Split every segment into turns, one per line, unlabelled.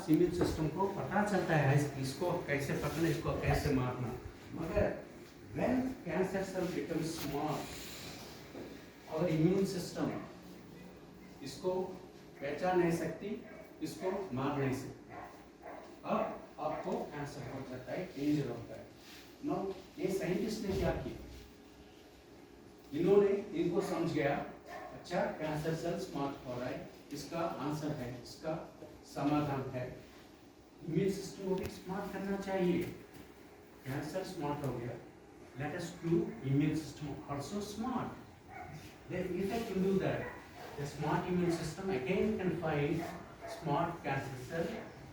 पास immune system को पता चलता है इसको कैसे पकड़ना, इसको कैसे मारना, मगर when cancer cell becomes small, our immune system इसको पहचान नहीं सकती, इसको मार नहीं सकती, अब आपको कैंसर हो जाता है, डेंजर होता है। नो, ये साइंटिस्ट ने क्या किया, इन्होंने इनको समझ गया, अच्छा कैंसर सेल स्मार्ट हो रहा है, इसका आंसर है, इसका समाधान है, इम्यून सिस्टम को भी स्मार्ट करना चाहिए। कैंसर स्मार्ट हो गया, let us do immune system also smart. Then if I can do that, the smart immune system again can find smart cancer cell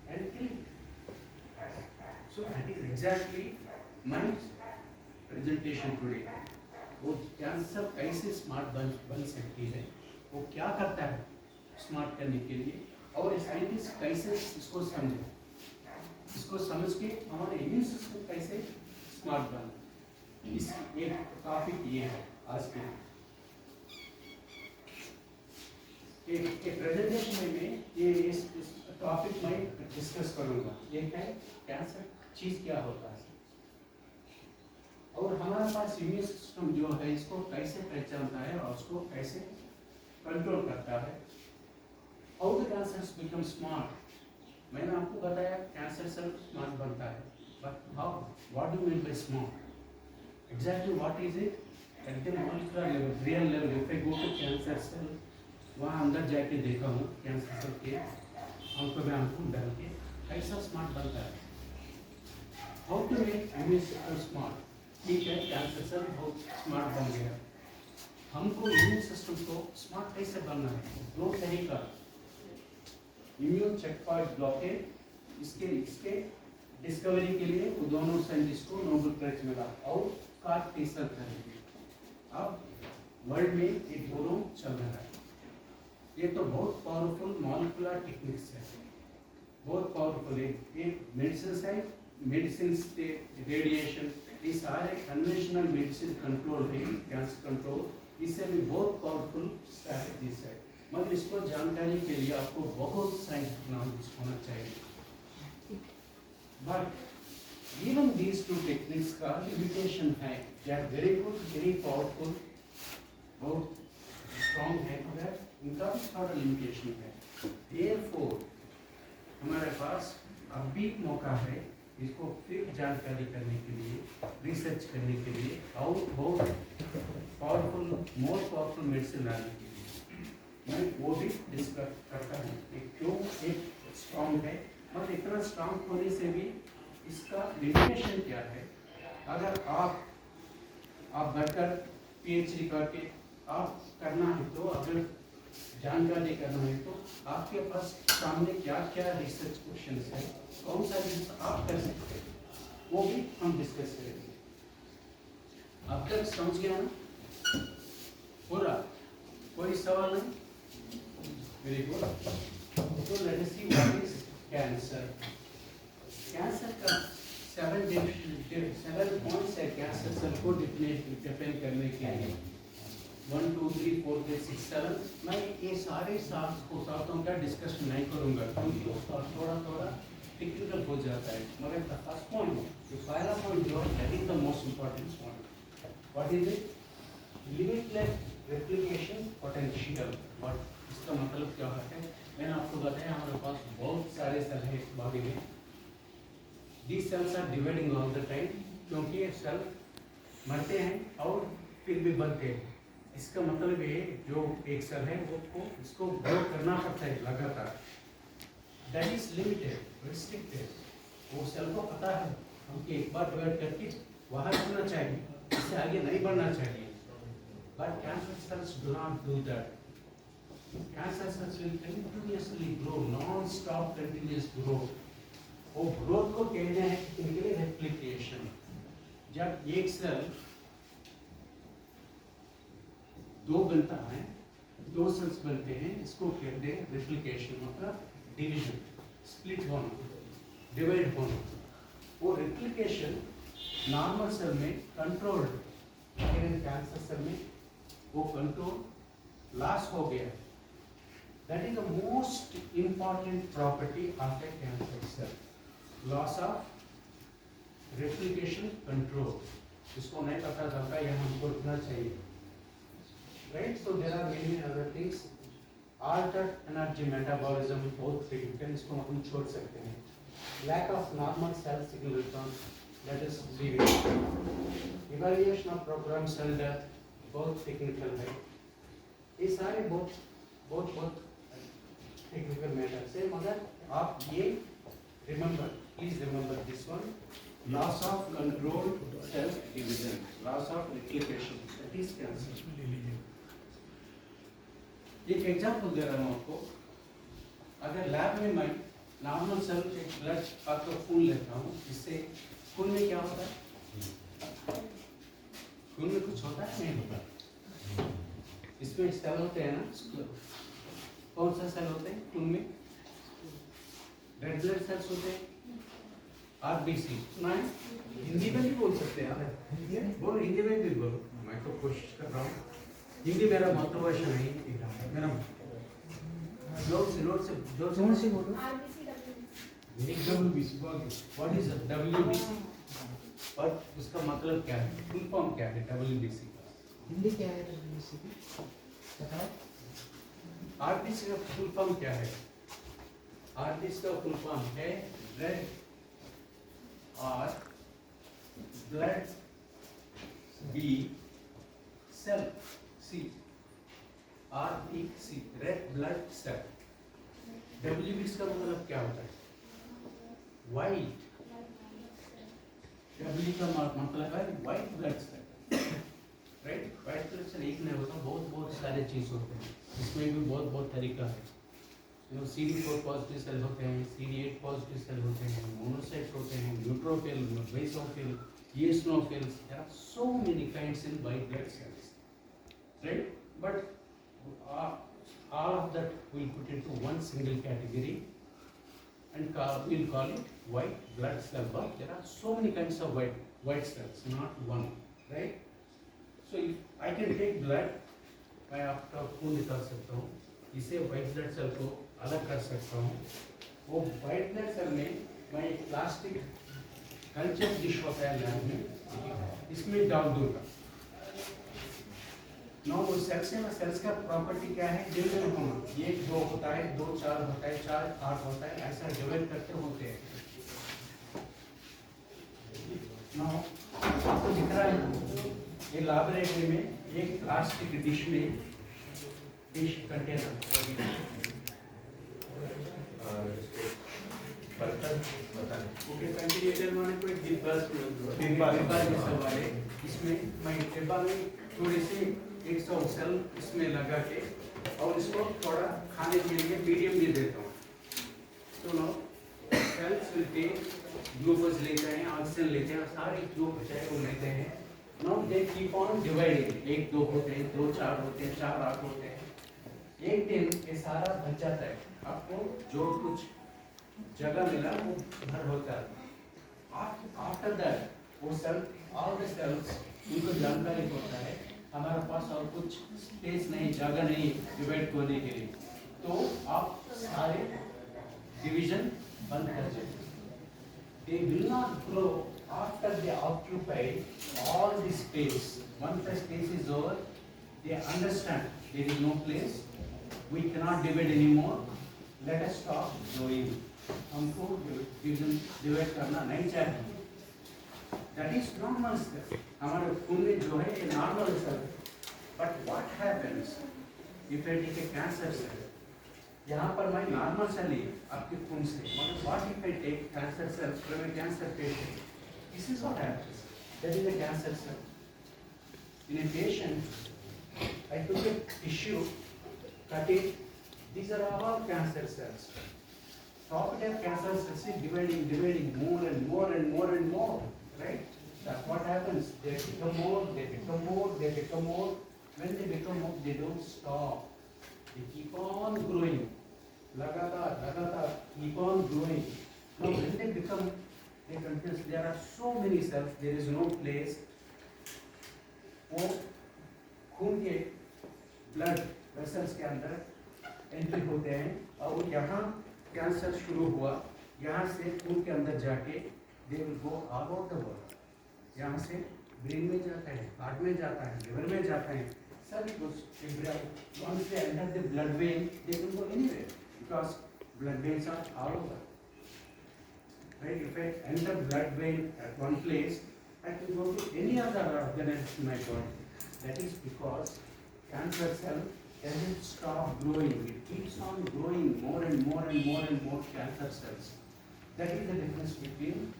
and kill it. So that is exactly my presentation today. वो cancer कैसे smart बन सकती है, वो क्या करता है smart करने के लिए, और साइंटिस्ट कैसे इसको समझे, इसको समझ के हमारे इम्यून सिस्टम कैसे स्मार्ट बने, इस एक टॉपिक ये है आज के एक प्रेजेंटेशन में ये इस टॉपिक में डिस्कस करूंगा। ये है कैंसर चीज क्या होता है, और हमारे पास इम्यून सिस्टम जो है इसको कैसे पहचानता है और उसको कैसे कंट्रोल करता है। How the cancer become smart, मैंने आपको बताया कैंसर सेल स्मार्ट बनता है, but how, what do mean by smart, exactly what is it at the molecular level, real level. If I go to cancer cell, वहाँ अंदर जाके देखा हूँ कैंसर सेल के ऑन्कोग्राम को डाल के कैसा स्मार्ट बनता है। How to make immune system smart, ठीक है कैंसर सेल बहुत स्मार्ट बन गया, हमको इम्यून सिस्टम को स्मार्ट कैसे बनना है, दो तरीका, इम्यून चेकपॉइंट ब्लॉकेज, इसके डिस्कवरी के लिए वो दोनों साइंटिस्ट को नोबेल प्राइज मिला, और कार्ड टी-सेल थेरेपी, अब वर्ल्ड में ये दोनों चल रहा है। ये तो बहुत पावरफुल मॉलिक्यूलर टेक्निक्स है, बहुत पावरफुल है, ये मेडिसिन है, मेडिसिन से रेडिएशन, ये सारे कन्वेंशनल मेडिसिन कंट्रोल है, कैंसर कंट्रोल, इससे भी बहुत पावरफुल स्ट्रैटेजीज है, मगर इसको जानकारी के लिए आपको बहुत साइंस नॉलेज होना चाहिए। But even these two techniques का limitation है, they are very good, very powerful, बहुत strong है, मगर इनका भी थोड़ा limitation है। Therefore हमारे पास अब भी मौका है इसको फिर जानकारी करने के लिए, रिसर्च करने के लिए, और बहुत पावरफुल, मोर पावरफुल मेडिसिन लाने के लिए, मैं वो भी डिस्कस करता हूँ कि क्यों एक स्ट्रॉन्ग है, मगर इतना स्ट्रॉन्ग होने से भी इसका लिमिटेशन क्या है। अगर आप बढ़कर पीएचडी करके आप करना है, तो अगर जानकारी करना है तो आपके पास सामने क्या क्या रिसर्च क्वेश्चंस है, कौन सा रिसर्च आप कर सकते हैं, वो भी हम डिस्कस करेंगे। अब तक समझ गया ना पूरा, कोई सवाल नहीं, वेरी गुड। तो let us see what is cancer. Cancer का 7 पॉइंट्स है कैंसर सेल को डिफाइन करने के लिए, 1 2 3 4 5 6 7। मैं ये सारे सातों का डिस्कशन नहीं करूंगा क्योंकि उसका थोड़ा टेक्निकल हो जाता है, मगर द फर्स्ट पॉइंट, जो पहला पॉइंट जो है, that is the most important point. What is it, limitless replication potential. What, इसका मतलब क्या है, मैंने आपको बताया हमारे पास बहुत सारे सेल हैं इस बॉडी में, these cells are dividing all the time, क्योंकि ये सेल मरते हैं और फिर भी बनते हैं। इसका मतलब ये जो एक सेल है वो इसको ग्रो करना पड़ता है लगातार, that is limited, restricted। वो सेल को पता है हमको एक बार डिवाइड करके वहाँ रखना चाहिए, इससे आगे नहीं बढ़ना चाहिए, but cancer cells do not do that। Cancer cells will continuously grow, non-stop continuous growth। वो ग्रोथ को कहते हैं इनके लिए रेप्लिकेशन। जब एक सेल दो बनता है, दो सेल्स बनते हैं, इसको कहते हैं रेप्लिकेशन, मतलब डिवीजन, स्प्लिट होना, डिवाइड होना। वो रेप्लिकेशन नॉर्मल सेल में कंट्रोल्ड, कैंसर सेल में वो कंट्रोल लॉस हो गया। That is the most important property of a cancer loss of replication control, इसको नहीं पता चलता, यह हमको रखना चाहिए, right. So there are many other things, altered energy metabolism बहुत significant, इसको हम छोड़ सकते हैं। lack of normal cell signal response, that is leave it। evaluation of program cell death बहुत technical है, ये सारे बहुत technical matters है, मगर आप ये remember, please remember this one, loss of control cell division, loss of replication, that is cancer। एक एग्जाम्पल दे रहा हूँ आपको, अगर लैब में मैं नॉर्मल सेल एक ब्लड आपका खून लेता हूँ, इससे खून में क्या होता है? खून में कुछ होता है नहीं होता? इसमें सेल होते हैं ना, कौन सा सेल होते हैं खून में? रेड ब्लड सेल्स होते हैं, आरबीसी सुना है? हिंदी में भी बोल सकते हैं आप, बोलो हिंदी में भी बोलो, मैं तो कोशिश कर रहा हूँ, हिंदी मेरा मातृभाषा नहीं, मेरा जोर से बोलो। WBC, व्हाट इज WBC, और उसका मतलब क्या है, फुल फॉर्म क्या है WBC का?
हिंदी क्या है WBC की बताओ।
RBC का फुल फॉर्म क्या है? RBC का फुल फॉर्म है रेड और blood B cell, see RBC, red blood cell. WBC का मतलब क्या होता है? व्हाइट, W का मतलब है white blood cell, right. White blood cell एक नहीं होता, बहुत सारे चीज होते हैं, इसमें भी बहुत तरीका है। CD4 पॉजिटिव सेल होते हैं, CD8 पॉजिटिव सेल होते हैं, मोनोसाइट होते हैं, neutrophil, basophil, eosinophils, there are so many kinds in white blood cells, right? But all of that we'll put into one single category and we'll call it white blood cell. But there are so many kinds of white cells, not one, right? So if I can take blood, मैं आपका खून निकाल सकता हूँ, इसे white blood cell को अलग कर सकता हूँ। वो white blood cell में मैं एक प्लास्टिक कल्चर डिश होता है लैब में, इसमें डाल दूंगा। नो वो सेल्स है ना, सेल्स का प्रॉपर्टी क्या है? डिवीजन होना, 1 2 होता है, 2 4 होता है, 4 8 होता है, ऐसा डिवाइड करते होते हैं। नो आपको दिख रहा है ये लैबोरेटरी में एक प्लास्टिक डिश में डिश कंटेनर ओके कंटेनर माने कोई डिब्बा जैसा वाले, इसमें मैं डिब्बा में थोड़ी सी 100 सेल इसमें लगा के और इसको थोड़ा खाने के लिए मीडियम भी देता हूँ। तो नो सेल्स लेते ग्लूकोज लेते हैं, ऑक्सीजन लेते हैं, सारे जो बचाए वो लेते हैं। No they keep on dividing, 1 2 होते हैं, 2 4 होते हैं, 4 8 होते हैं। एक दिन ये सारा बच जाता है, आपको जो कुछ जगह मिला वो भर होता है। आफ्टर दैट वो सेल, ऑल द सेल्स, उनको जानकारी होता है हमारे पास और कुछ स्पेस नहीं, जगह नहीं डिवाइड करने के लिए, तो आप सारे डिवीजन बंद कर देते। They will not grow after they occupy all the space. Once the space is over, they understand there is no place, we cannot divide anymore, let us stop growing. हमको डिवीजन डिवाइड करना नहीं चाहिए। That is normal cell. हमारे खून में जो है ये normal cell है। But what happens if I take a cancer cell? यहाँ पर मैं नॉर्मल सेल ली आपके खून से, मगर what if I take cancer cells from a cancer patient? This is what happens. That is a cancer cell. In a patient, I took a tissue, cut it. These are all cancer cells. Property of cancer cells is dividing more and more and more and more, right? That's what happens. They become more, they become more, they become more. When they become more, they don't stop. They keep on growing. लगातार keep on growing. Now when they become, they continues, there are so many cells, there is no place. वो खून के blood vessels के अंदर entry होते हैं और यहाँ कैंसर शुरू हुआ, यहाँ से खून के अंदर जाके they will go about the world, यहाँ से ब्रेन में जाता है, हार्ट में जाता है, लिवर में जाता है, सभी कुछ once they enter the blood vein they can go anywhere because blood veins are all over, right? If I enter blood vein at one place, I can go to any other organism in my body. That is because cancer cell doesn't stop growing, it keeps on growing more and more and more and more cancer cells. That is the difference between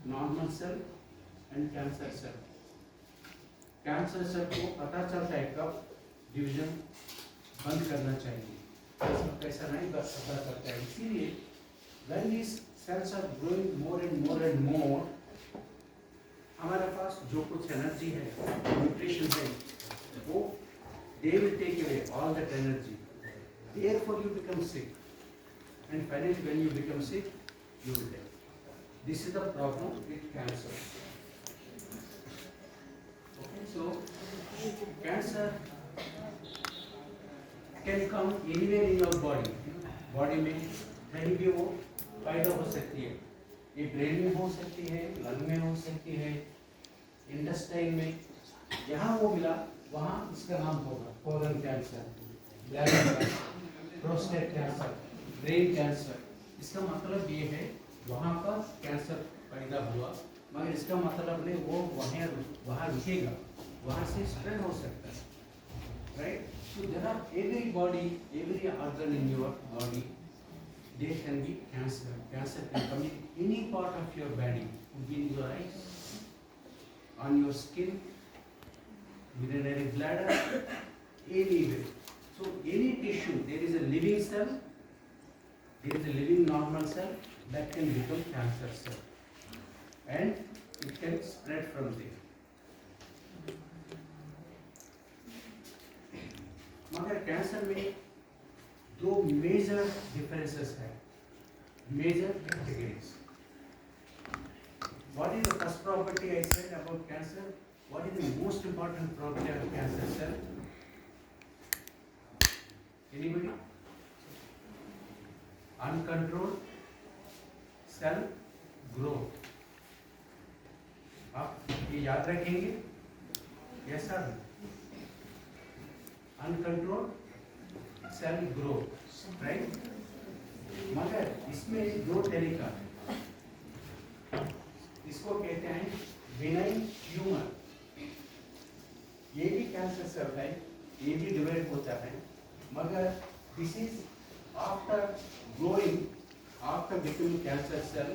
normal cell and cancer cell. Cancer cell को पता चलता है कब division बंद करना चाहिए, ऐसा नहीं पता चलता है। इसीलिए when these cells are growing more and more, हमारे पास जो कुछ एनर्जी है, न्यूट्रिशन है, वो they will take away all that energy. Therefore you become sick, and finally when you become sick, you will die. This is the problem with cancer. So, cancer can come anywhere in your body. Body में कहीं भी वो पैदा हो सकती है। ये brain में हो सकती है, लंग में हो सकती है, इंटेस्टाइन में, जहाँ वो मिला वहाँ इसका नाम होगा colon cancer, bladder cancer, prostate cancer, brain cancer. इसका मतलब ये है वहाँ पर कैंसर पैदा हुआ, मगर इसका मतलब नहीं वो वहाँ रुकेगा, वहाँ से स्प्रेड हो सकता है, right? So there are every organ in your body, there can be cancer. Cancer can come in any part of your body, could be in your eyes, on your skin, urinary bladder, anywhere. So any tissue, there is a living cell, there is a living normal cell that can become cancer cell, and it can spread from there. मगर cancer में दो major differences हैं, major categories. What is the first property I said about cancer? What is the most important property of cancer cell? Anybody? Uncontrolled cell growth. आप ये याद रखेंगे? Yes sir. Uncontrolled cell growth, right? मगर इसमें दो तरीका है, इसको कहते हैं बिनाइन ट्यूमर। ये भी कैंसर सेल है, ये भी डिवाइड होता है, मगर this is after growing, after becoming cancer cell,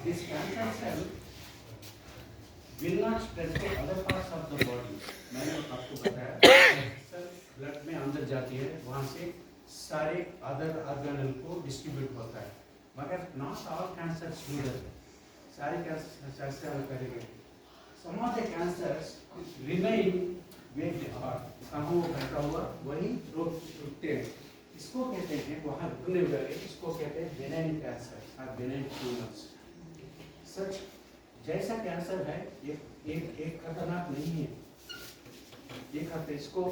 this cancer cell will not spread to other parts of the body. मैंने आपको बताया ब्लड में अंदर जाती है, वहाँ से सारे अदर ऑर्गेनल को डिस्ट्रीब्यूट होता है, मगर not all cancers do that, सारे कैंसर करेंगे। Some of the cancers remain where they are, कहाँ वो बैठा हुआ वही रुकते हैं, इसको कहते हैं वहाँ रुकने वाले, इसको कहते हैं बेनाइन कैंसर और बेनाइन ट्यूमर्स। सच जैसा कैंसर है ये एक खतरनाक नहीं है, ये खतरे इसको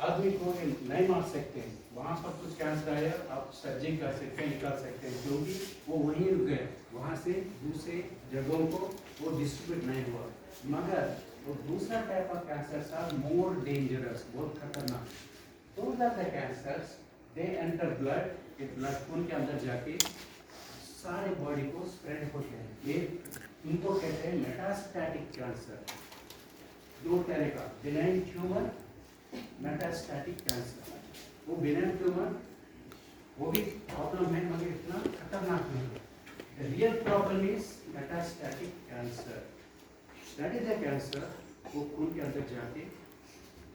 आदमी को नहीं मार सकते हैं, वहाँ पर कुछ कैंसर आया आप सर्जरी कर सकते हैं, निकाल सकते हैं, क्योंकि वो वहीं रुक गए, वहाँ से दूसरे जगहों को वो डिस्ट्रीब्यूट नहीं हुआ। मगर वो दूसरा type of cancers are more dangerous, बहुत खतरनाक। Those are the cancers, they enter blood, ये ब्लड खून के अंदर जाके सारे बॉडी को स्प्रेड होते हैं, ये इनको कहते हैं मेटास्टैटिक कैंसर। दो तरह का बेनाइन ट्यूमर, मेटास्टैटिक कैंसर। वो बेनाइन ट्यूमर वो भी प्रॉब्लम है मगर इतना खतरनाक नहीं है। The real problem is metastatic cancer, that is the cancer वो खून के अंदर जाके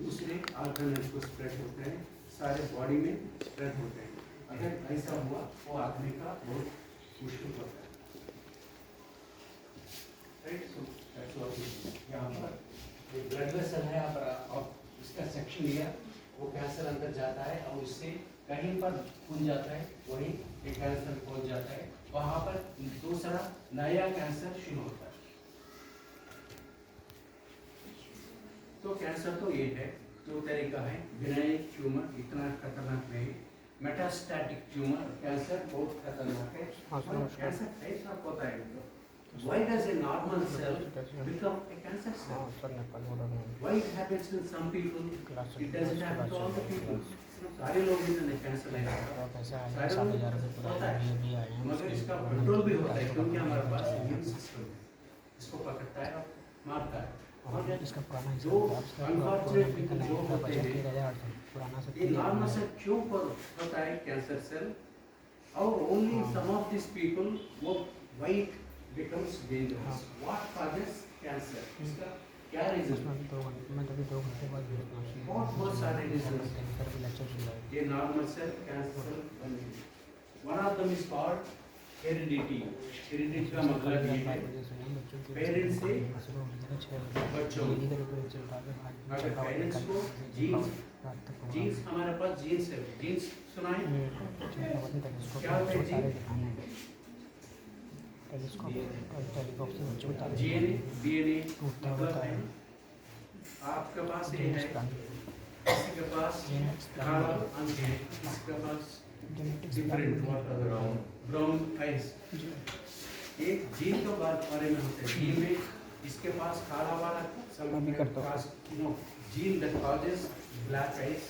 दूसरे ऑर्गन को स्प्रेड होते हैं, सारे बॉडी में स्प्रेड होते हैं। अगर ऐसा हुआ वो आदमी का बहुत मुश्किल होता है, right? So that's what is यहाँ पर ये ब्लड वेसल है, यहाँ पर अब इसका सेक्शन लिया, वो कैंसर अंदर जाता है और उससे कहीं पर खून जाता है, वहीं एक कैंसर पहुंच जाता है, वहाँ पर दूसरा नया कैंसर शुरू होता है। तो कैंसर तो ये है, दो तरीका है, बेनाइन ट्यूमर इतना खतरनाक नहीं, मेटास्टैटिक ट्यूमर कैंसर बहुत खतरनाक है।
हाँ, सर, नमस्कार।
कैंसर कैसा होता है तो why does a normal cell become a cancer cell?
हाँ सर, नेपाल बोल रहा हूँ।
Why it happens in some people,
class
it doesn't happen to all the people. सारे लोग इन्होंने कैंसर नहीं होता,
और कैसे आए
सारे
7,000
लोग
रुपये पूरा
होता है,
अभी आए हैं।
मगर इसका कंट्रोल भी होता है क्योंकि हमारे पास इम्यून सिस्टम है, इसको पकड़ता है और मारता है। और
इसका पुराना
जो अनफॉर्चुनेट पीपल जो होते हैं,
13,000 पुराना से
ये नॉर्मल सेल क्यों पर होता है कैंसर सेल, और only some of this people वो white becomes dangerous. What causes cancer? इसका क्या रीजन?
उसमें भी 2 घंटे मैं तो भी 2 घंटे बाद भेजना है।
बहुत सारे रीजन है।
कैंसर भी लेक्चर चल रहा है।
ये normal cell cancer one of them is called heredity. Heredity का मतलब ये है पेरेंट्स से बच्चों, अगर पेरेंट्स को जीन्स हमारे पास जीन्स है, जीन्स सुनाए क्या होता है जीन्स?
टेलीकॉप से बच्चों को
डीएनए डीएनए
टूटता
मतलब
होता
है
है।
आपके पास ये है, किसी के पास काला अंग है, किसी के पास डिफरेंट ब्राउन आइज। एक जीन के बारे में होते हैं, जीन में इसके पास काला वाला
भी करता हूं।
Gene that causes black eyes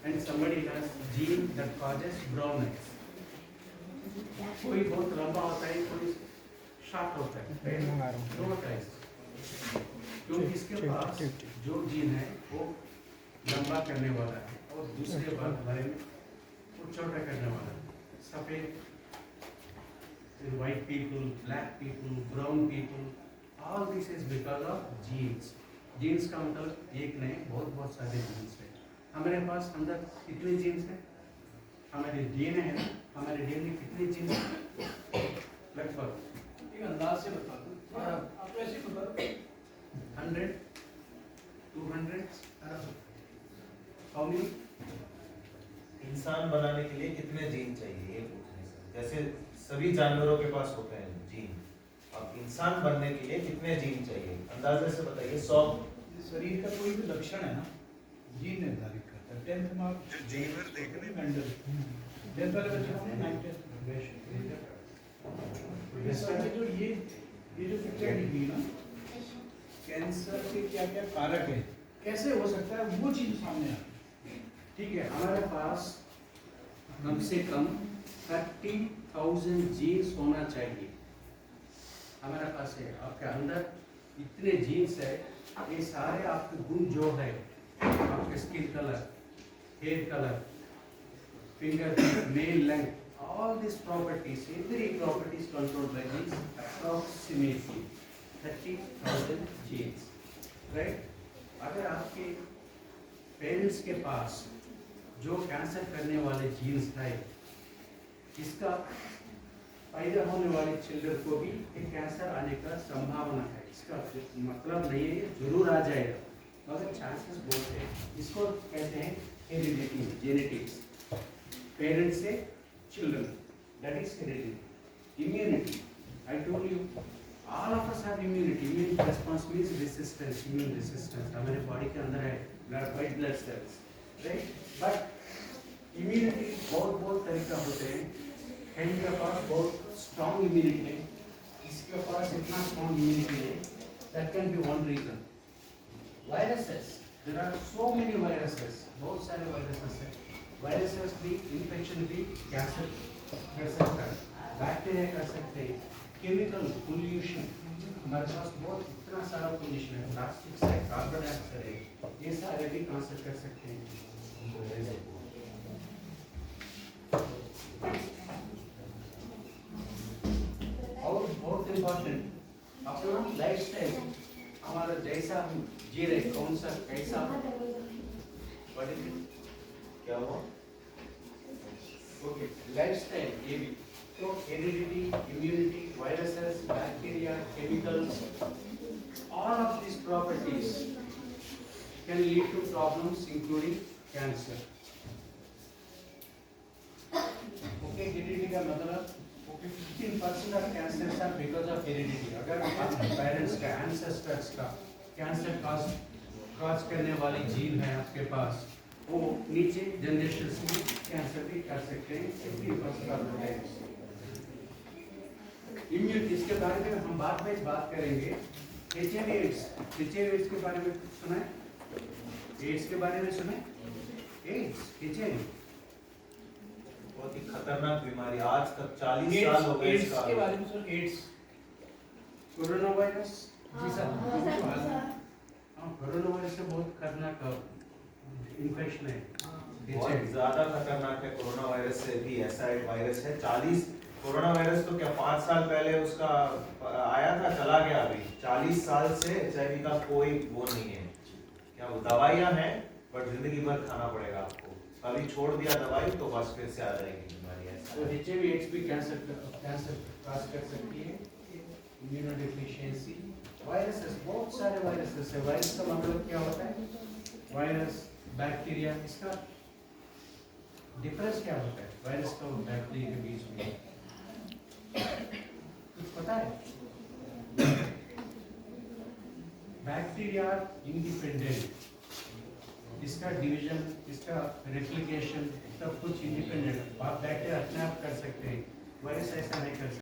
and somebody has gene that causes brown eyes. कोई बहुत लंबा होता है, कोई शॉर्ट होता है, दोनों टाइप। क्योंकि इसके पास जो जीन है वो लंबा करने वाला है और दूसरे बारे में वो छोटा करने वाला है। सफेद, white people, black people, brown people, all this is because of genes. Genes का मतलब एक नहीं, बहुत सारे genes हैं। हमारे पास अंदर कितने genes हैं? हमारे DNA है ना, हमारे DNA कितने genes हैं? लगभग
एक अंदाज से बता दो, आप तो ऐसे बता दो।
100, 200, how many?
इंसान बनाने के लिए कितने जीन चाहिए ये पूछ रहे हैं। जैसे सभी जानवरों के पास होते हैं जीन, अब इंसान बनने के लिए कितने जीन चाहिए अंदाजे से बताइए। 100।
शरीर का कोई भी लक्षण है ना, जीन निर्धारित करता है। 10th में आप
जीवर देखने
मेंडल 10th वाले बच्चे को 9 टेस्ट जो ये जो पिक्चर दिखी ना, कैंसर के क्या क्या कारक है, कैसे हो सकता है, वो चीज सामने आ।
ठीक है, हमारे पास कम से कम 30,000 जीन्स होना चाहिए। हमारे पास है, आपके अंदर इतने जीन्स है, ये सारे आपके गुण जो है, आपके skin colour, hair colour, finger, nail length, all these properties, every property is controlled by these approximately 30,000 genes, right? अगर आपके पेरेंट्स के पास जो कैंसर करने वाले जीन्स है, इसका पैदा होने वाले चिल्ड्रन को भी एक कैंसर आने का संभावना है। इसका मतलब नहीं है जरूर आ जाएगा, मगर चांसेस बहुत है। इसको कहते हैं हेरिडिटी, जेनेटिक्स, पेरेंट्स से children, that is heredity. Immunity, I told you, all of us have immunity. Immune response means resistance, immune resistance. हमारे body के अंदर है white blood cells, right? But immunity बहुत तरीका होते हैं। कहीं के पास बहुत strong immunity है, इसके पास इतना strong immunity है, that can be one reason. Viruses, there are so many viruses, बहुत सारे viruses हैं। वायरसेस भी, इन्फेक्शन भी कैंसर कर सकता है, बैक्टीरिया कर सकते हैं, केमिकल पोल्यूशन, हमारे पास बहुत इतना सारा पोल्यूशन है, प्लास्टिक है, कार्बन डाइऑक्साइड है, ये सारे भी कैंसर कर सकते हैं। और बहुत इम्पोर्टेंट, अपना लाइफस्टाइल, हमारा जैसा हम जी रहे, कौन सा कैसा क्या हुआ? ओके, लाइफस्टाइल ये भी तो heredity, immunity, viruses, bacteria, chemicals, all of these properties can lead to problems including cancer. Okay, heredity का मतलब 15% of cancers are because of heredity. अगर आपके पेरेंट्स का, ancestors का कैंसर कॉज करने वाली जीन है आपके पास, वो नीचे जनरेशन में कैंसर भी कर सकते हैं, इसकी बात है। इम्यूनिटी इसके बारे में हम बाद में बात करेंगे। HIV एड्स के बारे में सुना है? एड्स के बारे में सुना है? एड्स HIV
बहुत ही खतरनाक बीमारी, आज तक 40 साल हो गए
एड्स
इसका।
के बारे में सर, एड्स
कोरोना वायरस।
जी सर,
हाँ, कोरोना वायरस से बहुत खतरनाक इन्फेक्शन है।
बहुत ज्यादा खतरनाक है कोरोना वायरस से भी। ऐसा एक वायरस है 40, कोरोना वायरस तो क्या 5 साल पहले उसका आया था, चला गया। अभी 40 साल से HIV का कोई वो नहीं है। क्या वो दवाइयाँ हैं, बट जिंदगी भर खाना पड़ेगा आपको। कभी छोड़ दिया दवाई तो बस फिर से आ जाएगी बीमारी। ऐसा
तो HIV एड्स भी कैंसर काज कर सकती है। इम्यूनोडेफिशिएंसी, वायरसेस, बहुत सारे वायरसेस है। वायरस का मतलब क्या होता है? वायरस, बैक्टीरिया, इसका डिफरेंस क्या होता है वायरस का और बैक्टीरिया के बीच में? कुछ पता है? बैक्टीरिया इंडिपेंडेंट, इसका डिवीजन, इसका रेप्लिकेशन सब कुछ इंडिपेंडेंट। आप बैक्टीरिया अपने आप कर सकते हैं, वायरस ऐसा नहीं कर सकते।